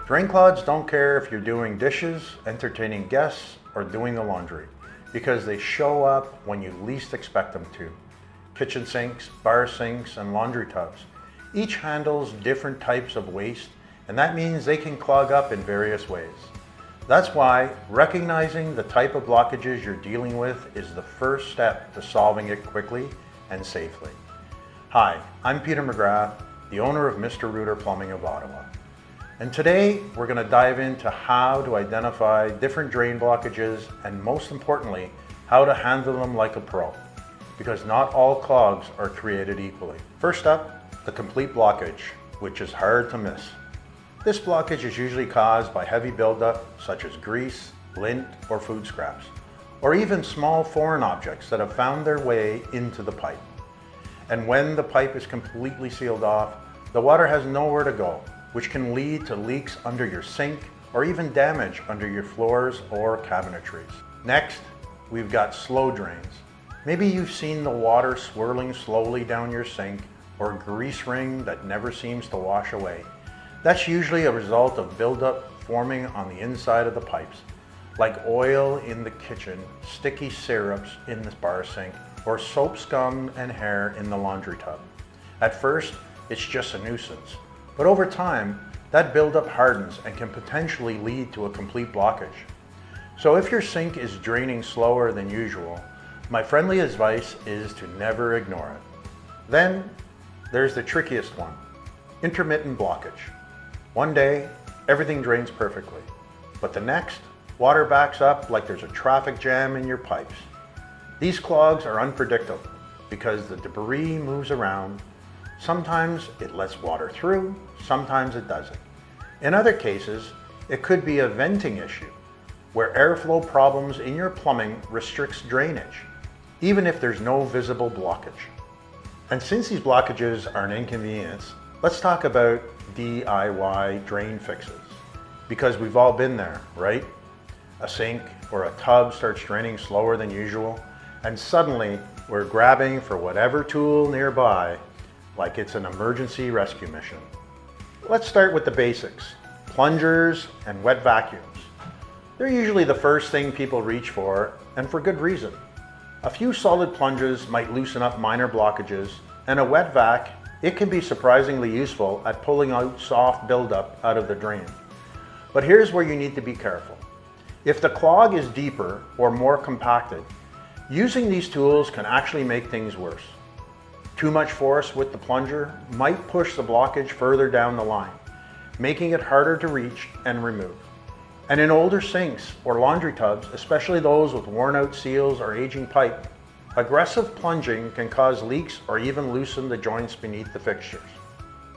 Drain clogs don't care if you're doing dishes, entertaining guests, or doing the laundry, because they show up when you least expect them to. Kitchen sinks, bar sinks, and laundry tubs. Each handles different types of waste, and that means they can clog up in various ways. That's why recognizing the type of blockages you're dealing with is the first step to solving it quickly and safely. Hi, I'm Peter McGrath, the owner of Mr. Rooter Plumbing of Ottawa. And today we're going to dive into how to identify different drain blockages and, most importantly, how to handle them like a pro. Because not all clogs are created equally. First up, the complete blockage, which is hard to miss. This blockage is usually caused by heavy buildup such as grease, lint, or food scraps, or even small foreign objects that have found their way into the pipe. And when the pipe is completely sealed off, the water has nowhere to go, which can lead to leaks under your sink or even damage under your floors or cabinetries. Next, we've got slow drains. Maybe you've seen the water swirling slowly down your sink or a grease ring that never seems to wash away. That's usually a result of buildup forming on the inside of the pipes, like oil in the kitchen, sticky syrups in the bar sink, or soap scum and hair in the laundry tub. At first, it's just a nuisance. But over time, that buildup hardens and can potentially lead to a complete blockage. So if your sink is draining slower than usual, my friendly advice is to never ignore it. Then there's the trickiest one, intermittent blockage. One day, everything drains perfectly, but the next, water backs up like there's a traffic jam in your pipes. These clogs are unpredictable because the debris moves around. Sometimes it lets water through, sometimes it doesn't. In other cases, it could be a venting issue, where airflow problems in your plumbing restricts drainage, even if there's no visible blockage. And since these blockages are an inconvenience, let's talk about DIY drain fixes, because we've all been there, right? A sink or a tub starts draining slower than usual, and suddenly we're grabbing for whatever tool nearby like it's an emergency rescue mission. Let's start with the basics, plungers and wet vacuums. They're usually the first thing people reach for, and for good reason. A few solid plunges might loosen up minor blockages, and a wet vac, it can be surprisingly useful at pulling out soft buildup out of the drain. But here's where you need to be careful. If the clog is deeper or more compacted, using these tools can actually make things worse. Too much force with the plunger might push the blockage further down the line, making it harder to reach and remove. And in older sinks or laundry tubs, especially those with worn out seals or aging pipe, aggressive plunging can cause leaks or even loosen the joints beneath the fixtures.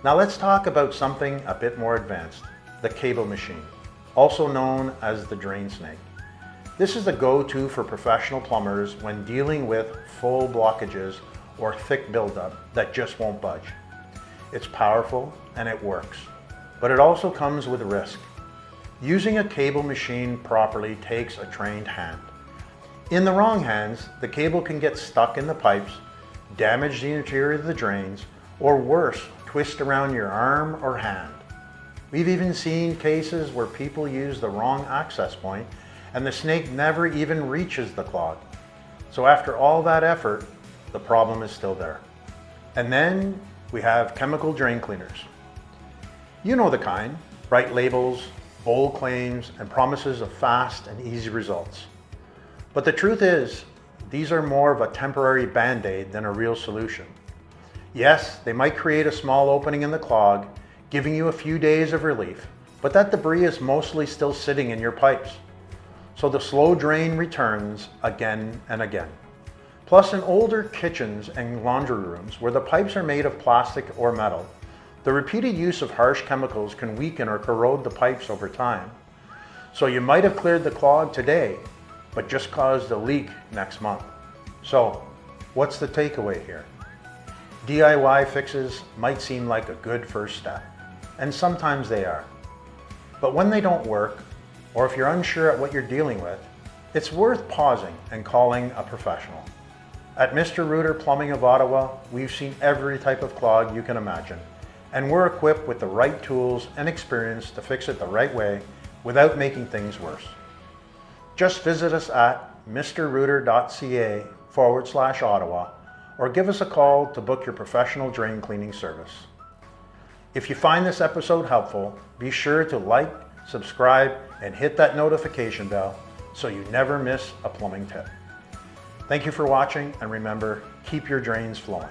Now let's talk about something a bit more advanced, the cable machine, also known as the drain snake. This is the go-to for professional plumbers when dealing with full blockages or thick buildup that just won't budge. It's powerful and it works, but it also comes with a risk. Using a cable machine properly takes a trained hand. In the wrong hands, the cable can get stuck in the pipes, damage the interior of the drains, or worse, twist around your arm or hand. We've even seen cases where people use the wrong access point and the snake never even reaches the clog. So after all that effort, the problem is still there. And then we have chemical drain cleaners. You know the kind, bright labels, bold claims, and promises of fast and easy results. But the truth is, these are more of a temporary band-aid than a real solution. Yes, they might create a small opening in the clog, giving you a few days of relief, but that debris is mostly still sitting in your pipes. So the slow drain returns again and again. Plus, in older kitchens and laundry rooms where the pipes are made of plastic or metal, the repeated use of harsh chemicals can weaken or corrode the pipes over time. So you might have cleared the clog today, but just caused a leak next month. So, what's the takeaway here? DIY fixes might seem like a good first step, and sometimes they are. But when they don't work, or if you're unsure at what you're dealing with, it's worth pausing and calling a professional. At Mr. Rooter Plumbing of Ottawa, we've seen every type of clog you can imagine, and we're equipped with the right tools and experience to fix it the right way without making things worse. Just visit us at mrrooter.ca/Ottawa or give us a call to book your professional drain cleaning service. If you find this episode helpful, be sure to like, subscribe, and hit that notification bell so you never miss a plumbing tip. Thank you for watching, and remember, keep your drains flowing.